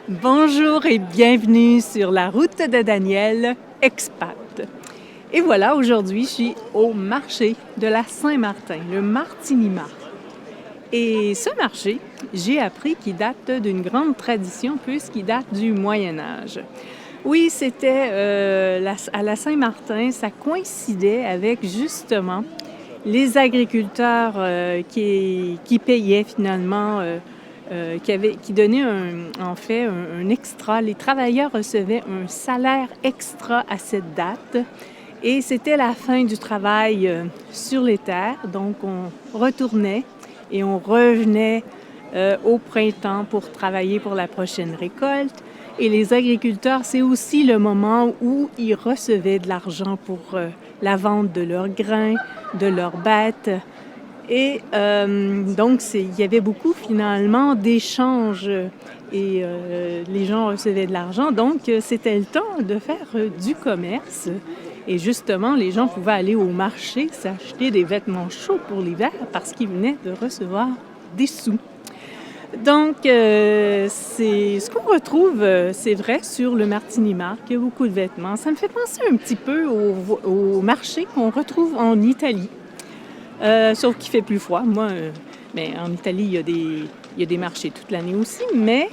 Bonjour et bienvenue sur la route de Daniel, expat. Et voilà, aujourd'hui, je suis au marché de la Saint-Martin, le Martinimar. Et ce marché, j'ai appris qu'il date d'une grande tradition puisqu'il date du Moyen Âge. Oui, c'était à la Saint-Martin, ça coïncidait avec justement les agriculteurs qui payaient finalement, qui donnaient un extra. Les travailleurs recevaient un salaire extra à cette date et c'était la fin du travail sur les terres. Donc on retournait et on revenait au printemps pour travailler pour la prochaine récolte. Et les agriculteurs, c'est aussi le moment où ils recevaient de l'argent pour la vente de leurs grains, de leurs bêtes. Et donc, il y avait beaucoup finalement d'échanges et les gens recevaient de l'argent. Donc, c'était le temps de faire du commerce. Et justement, les gens pouvaient aller au marché s'acheter des vêtements chauds pour l'hiver parce qu'ils venaient de recevoir des sous. Donc, c'est ce qu'on retrouve, c'est vrai, sur le Martinimar, qu'il y a beaucoup de vêtements. Ça me fait penser un petit peu au marché qu'on retrouve en Italie, sauf qu'il fait plus froid. Mais en Italie, il y a des marchés toute l'année aussi, mais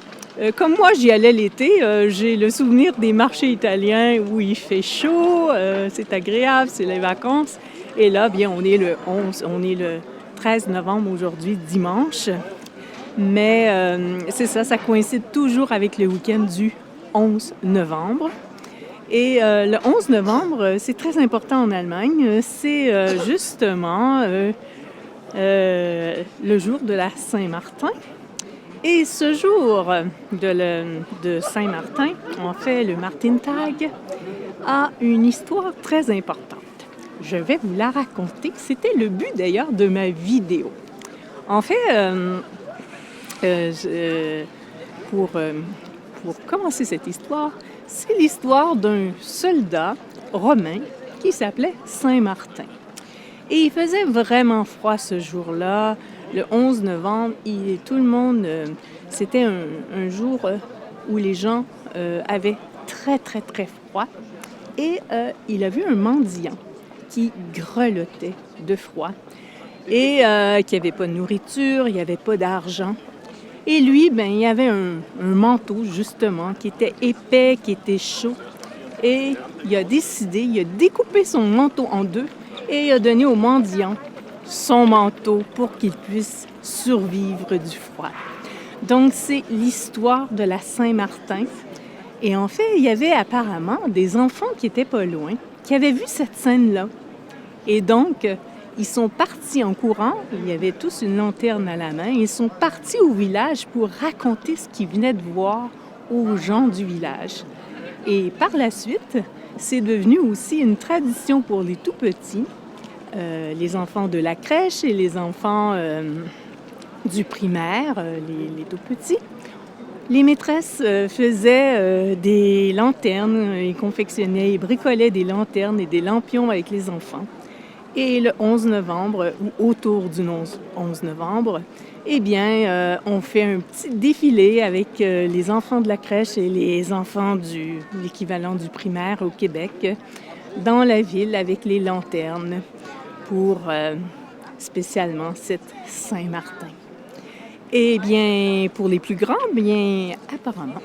comme moi, j'y allais l'été, j'ai le souvenir des marchés italiens où il fait chaud, c'est agréable, c'est les vacances. Et là, bien, on est le 13 novembre aujourd'hui, dimanche. Mais c'est ça coïncide toujours avec le week-end du 11 novembre. Et le 11 novembre, c'est très important en Allemagne. C'est justement le jour de la Saint-Martin. Et ce jour de Saint-Martin, en fait le Martintag, a une histoire très importante. Je vais vous la raconter. C'était le but d'ailleurs de ma vidéo. En fait, pour commencer cette histoire, c'est l'histoire d'un soldat romain qui s'appelait Saint-Martin. Et il faisait vraiment froid ce jour-là, le 11 novembre, tout le monde, c'était un jour où les gens avaient très, très, très froid. Et il a vu un mendiant qui grelottait de froid et qui n'avait pas de nourriture, il n'y avait pas d'argent. Et lui, il avait un manteau, justement, qui était épais, qui était chaud. Et il a découpé son manteau en deux et il a donné au mendiant son manteau pour qu'il puisse survivre du froid. Donc, c'est l'histoire de la Saint-Martin. Et en fait, il y avait apparemment des enfants qui étaient pas loin, qui avaient vu cette scène-là. Et donc, ils sont partis en courant, il y avait tous une lanterne à la main, ils sont partis au village pour raconter ce qu'ils venaient de voir aux gens du village. Et par la suite, c'est devenu aussi une tradition pour les tout-petits, les enfants de la crèche et les enfants du primaire, les tout-petits. Les maîtresses faisaient des lanternes, ils confectionnaient, ils bricolaient des lanternes et des lampions avec les enfants. Et le 11 novembre, ou autour du 11 novembre, on fait un petit défilé avec les enfants de la crèche et les enfants de l'équivalent du primaire au Québec dans la ville avec les lanternes pour spécialement cette Saint-Martin. Eh bien, pour les plus grands, apparemment,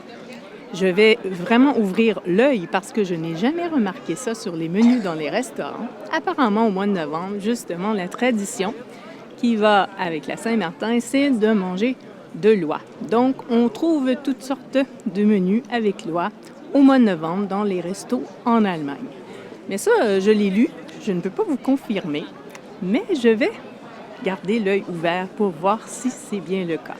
je vais vraiment ouvrir l'œil parce que je n'ai jamais remarqué ça sur les menus dans les restaurants. Apparemment, au mois de novembre, justement, la tradition qui va avec la Saint-Martin, c'est de manger de l'oie. Donc, on trouve toutes sortes de menus avec l'oie au mois de novembre dans les restos en Allemagne. Mais ça, je l'ai lu, je ne peux pas vous confirmer, mais je vais garder l'œil ouvert pour voir si c'est bien le cas.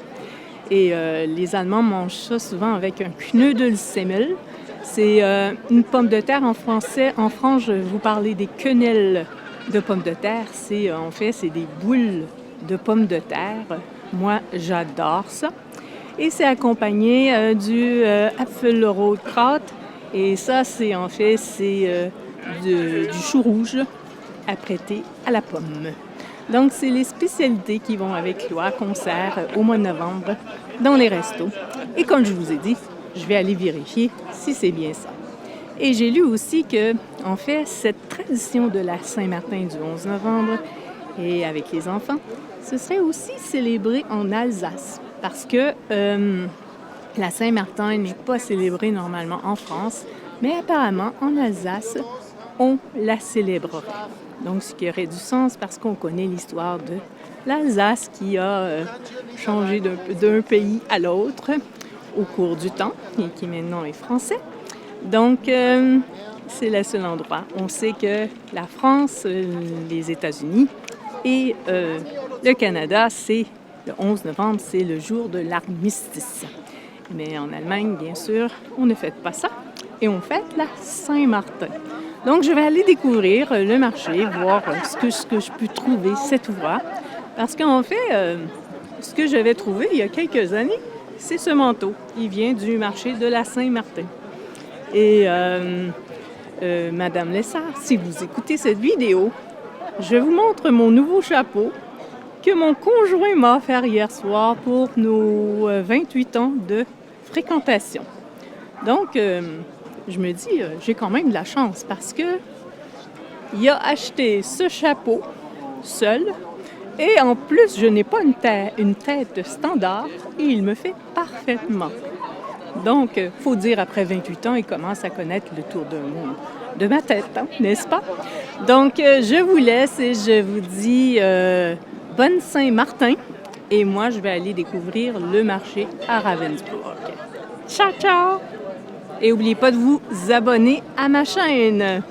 Et les Allemands mangent ça souvent avec un Knödelsemmel. C'est une pomme de terre en français. En France, je vais vous parler des quenelles de pommes de terre. C'est des boules de pommes de terre. Moi, j'adore ça. Et c'est accompagné du Apfelrotkraut. Et ça, du chou rouge apprêté à la pomme. Donc, c'est les spécialités qui vont avec l'oie qu'on sert au mois de novembre dans les restos. Et comme je vous ai dit, je vais aller vérifier si c'est bien ça. Et j'ai lu aussi que, en fait, cette tradition de la Saint-Martin du 11 novembre, et avec les enfants, ce serait aussi célébré en Alsace, parce que la Saint-Martin n'est pas célébrée normalement en France, mais apparemment en Alsace, on la célébrerait. Donc, ce qui aurait du sens parce qu'on connaît l'histoire de l'Alsace qui a changé d'un pays à l'autre au cours du temps et qui maintenant est français. Donc, c'est le seul endroit. On sait que la France, les États-Unis et le Canada, c'est le 11 novembre, c'est le jour de l'armistice. Mais en Allemagne, bien sûr, on ne fête pas ça et on fête la Saint-Martin. Donc, je vais aller découvrir le marché, voir ce que je peux trouver cet ouvrage. Parce qu'en fait, ce que j'avais trouvé il y a quelques années, c'est ce manteau. Il vient du marché de la Saint-Martin. Et Madame Lessard, si vous écoutez cette vidéo, je vous montre mon nouveau chapeau que mon conjoint m'a offert hier soir pour nos 28 ans de fréquentation. Donc, je me dis, j'ai quand même de la chance parce que il a acheté ce chapeau seul et en plus, je n'ai pas une tête standard et il me fait parfaitement. Donc, faut dire, après 28 ans, il commence à connaître le tour de ma tête, hein, n'est-ce pas? Donc, je vous laisse et je vous dis bonne Saint-Martin. Et moi, je vais aller découvrir le marché à Ravensburg. Ciao, ciao! Et n'oubliez pas de vous abonner à ma chaîne.